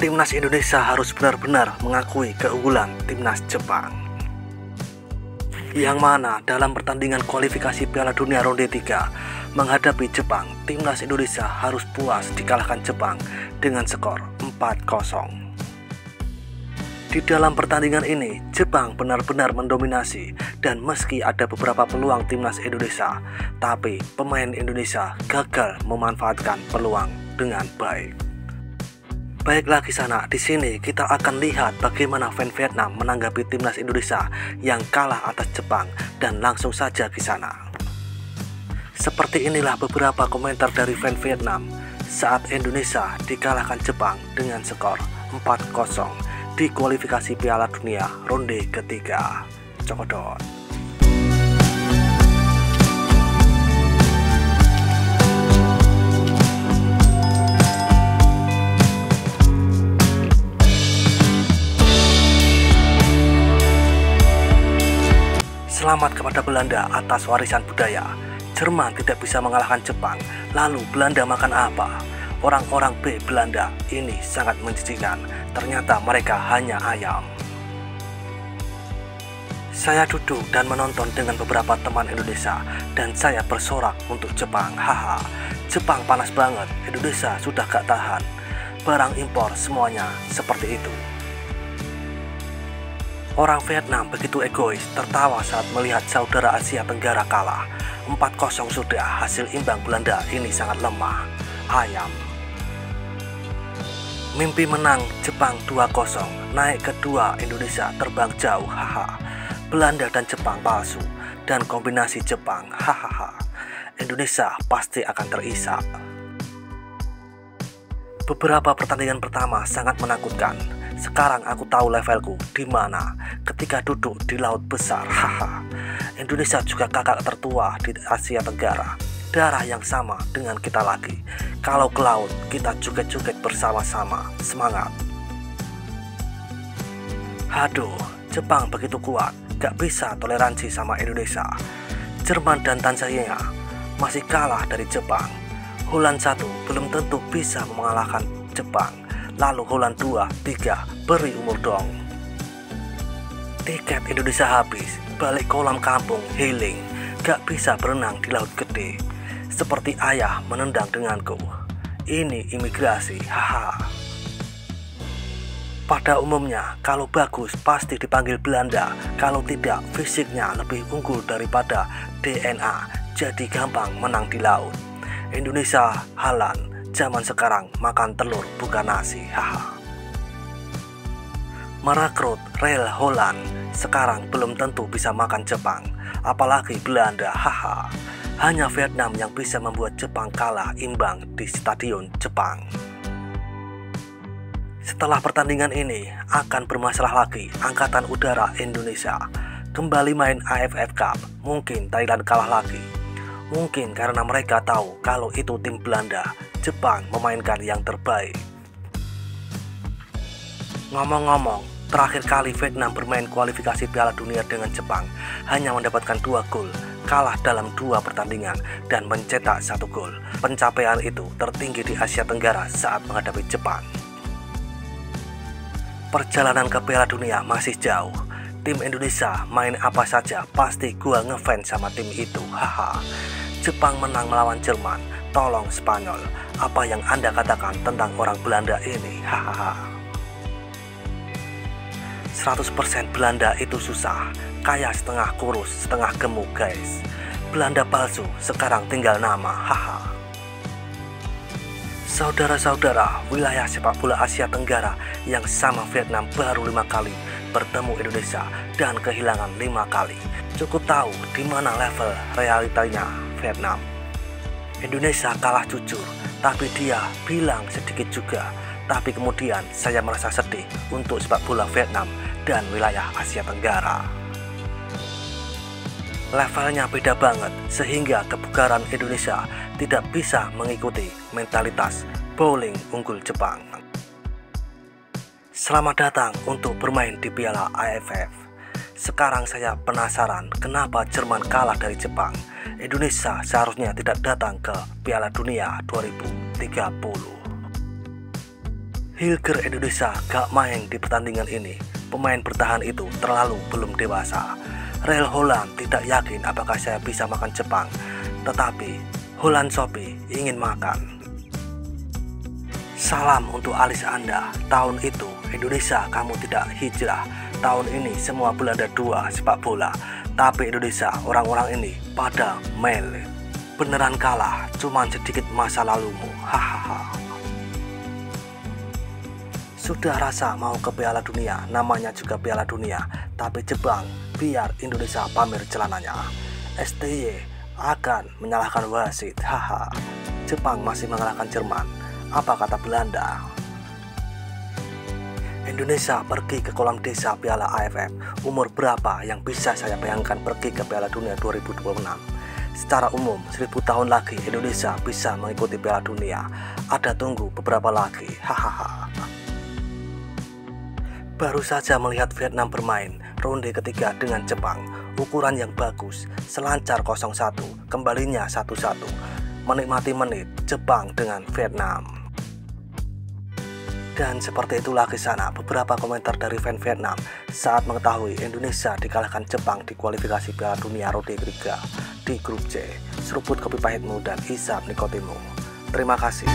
Timnas Indonesia harus benar-benar mengakui keunggulan Timnas Jepang. Yang mana dalam pertandingan kualifikasi Piala Dunia ronde 3 menghadapi Jepang, Timnas Indonesia harus puas dikalahkan Jepang dengan skor 4-0. Di dalam pertandingan ini, Jepang benar-benar mendominasi dan meski ada beberapa peluang Timnas Indonesia, tapi pemain Indonesia gagal memanfaatkan peluang dengan baik. Baiklah Kisana, di sini kita akan lihat bagaimana fan Vietnam menanggapi Timnas Indonesia yang kalah atas Jepang dan langsung saja Kisana. Seperti inilah beberapa komentar dari fan Vietnam saat Indonesia dikalahkan Jepang dengan skor 4-0 di kualifikasi Piala Dunia ronde ketiga. Cokodot. Selamat kepada Belanda atas warisan budaya. Jerman tidak bisa mengalahkan Jepang, lalu Belanda makan apa? Orang-orang B Belanda ini sangat menjijikan. Ternyata mereka hanya ayam. Saya duduk dan menonton dengan beberapa teman Indonesia dan saya bersorak untuk Jepang. Haha, Jepang panas banget, Indonesia sudah gak tahan. Barang impor semuanya seperti itu. Orang Vietnam begitu egois, tertawa saat melihat saudara Asia Tenggara kalah. 4-0 sudah, hasil imbang Belanda ini sangat lemah. Ayam. Mimpi menang Jepang 2-0, naik kedua Indonesia terbang jauh, haha. Belanda dan Jepang palsu, dan kombinasi Jepang, hahaha. Indonesia pasti akan terisak. Beberapa pertandingan pertama sangat menakutkan. Sekarang aku tahu levelku di mana ketika duduk di laut besar, haha. Indonesia juga kakak tertua di Asia Tenggara. Darah yang sama dengan kita lagi. Kalau ke laut, kita joget-joget bersama-sama. Semangat. Haduh, Jepang begitu kuat, gak bisa toleransi sama Indonesia. Jerman dan Tanzania masih kalah dari Jepang. Holland 1 belum tentu bisa mengalahkan Jepang. Lalu Holland 2, 3, beri umur dong. Tiket Indonesia habis, balik kolam kampung, healing. Gak bisa berenang di laut gede. Seperti ayah menendang denganku. Ini imigrasi, haha. Pada umumnya, kalau bagus pasti dipanggil Belanda. Kalau tidak, fisiknya lebih unggul daripada DNA. Jadi gampang menang di laut. Indonesia, Holland, zaman sekarang makan telur bukan nasi, haha. Merekrut Real Holland, sekarang belum tentu bisa makan Jepang. Apalagi Belanda, haha. Hanya Vietnam yang bisa membuat Jepang kalah imbang di stadion Jepang. Setelah pertandingan ini akan bermasalah lagi Angkatan Udara Indonesia. Kembali main AFF Cup, mungkin Thailand kalah lagi. Mungkin karena mereka tahu kalau itu tim Belanda, Jepang memainkan yang terbaik. Ngomong-ngomong, terakhir kali Vietnam bermain kualifikasi Piala Dunia dengan Jepang hanya mendapatkan 2 gol, kalah dalam 2 pertandingan dan mencetak 1 gol. Pencapaian itu tertinggi di Asia Tenggara saat menghadapi Jepang. Perjalanan ke Piala Dunia masih jauh. Tim Indonesia main apa saja pasti gua ngefans sama tim itu, haha. Jepang menang melawan Jerman, tolong Spanyol. Apa yang Anda katakan tentang orang Belanda ini, hahaha. 100% Belanda itu susah. Kayak setengah kurus, setengah gemuk guys. Belanda palsu, sekarang tinggal nama, haha. Saudara-saudara, wilayah sepak bola Asia Tenggara yang sama Vietnam baru 5 kali bertemu Indonesia dan kehilangan 5 kali. Cukup tahu di mana level realitanya Vietnam. Indonesia kalah jujur, tapi dia bilang sedikit juga. Tapi kemudian saya merasa sedih untuk sepak bola Vietnam dan wilayah Asia Tenggara. Levelnya beda banget sehingga kebugaran Indonesia tidak bisa mengikuti mentalitas bowling unggul Jepang. Selamat datang untuk bermain di Piala AFF. Sekarang saya penasaran kenapa Jerman kalah dari Jepang. Indonesia seharusnya tidak datang ke Piala Dunia 2030. Hilger Indonesia gak main di pertandingan ini. Pemain bertahan itu terlalu belum dewasa. Real Holland tidak yakin apakah saya bisa makan Jepang, tetapi Holland Sophie ingin makan. Salam untuk alis Anda. Tahun itu Indonesia kamu tidak hijrah. Tahun ini semua Belanda 2 sepak bola, tapi Indonesia orang-orang ini pada mele. Beneran kalah, cuman sedikit masa lalumu. Hahaha. Sudah rasa mau ke Piala Dunia, namanya juga Piala Dunia, tapi Jepang biar Indonesia pamer celananya. STY akan menyalahkan wasit. Haha. Jepang masih mengalahkan Jerman. Apa kata Belanda? Indonesia pergi ke kolam desa Piala AFF. Umur berapa yang bisa saya bayangkan pergi ke Piala Dunia 2026? Secara umum, 1000 tahun lagi Indonesia bisa mengikuti Piala Dunia. Ada tunggu beberapa lagi. Hahaha. Baru saja melihat Vietnam bermain ronde ketiga dengan Jepang. Ukuran yang bagus, selancar 0-1, kembalinya 1-1. Menikmati menit Jepang dengan Vietnam. Dan seperti itulah kisah beberapa komentar dari fan Vietnam saat mengetahui Indonesia dikalahkan Jepang di kualifikasi Piala Dunia ronde ketiga di grup C. Seruput kopi pahitmu dan hisap nikotinmu. Terima kasih.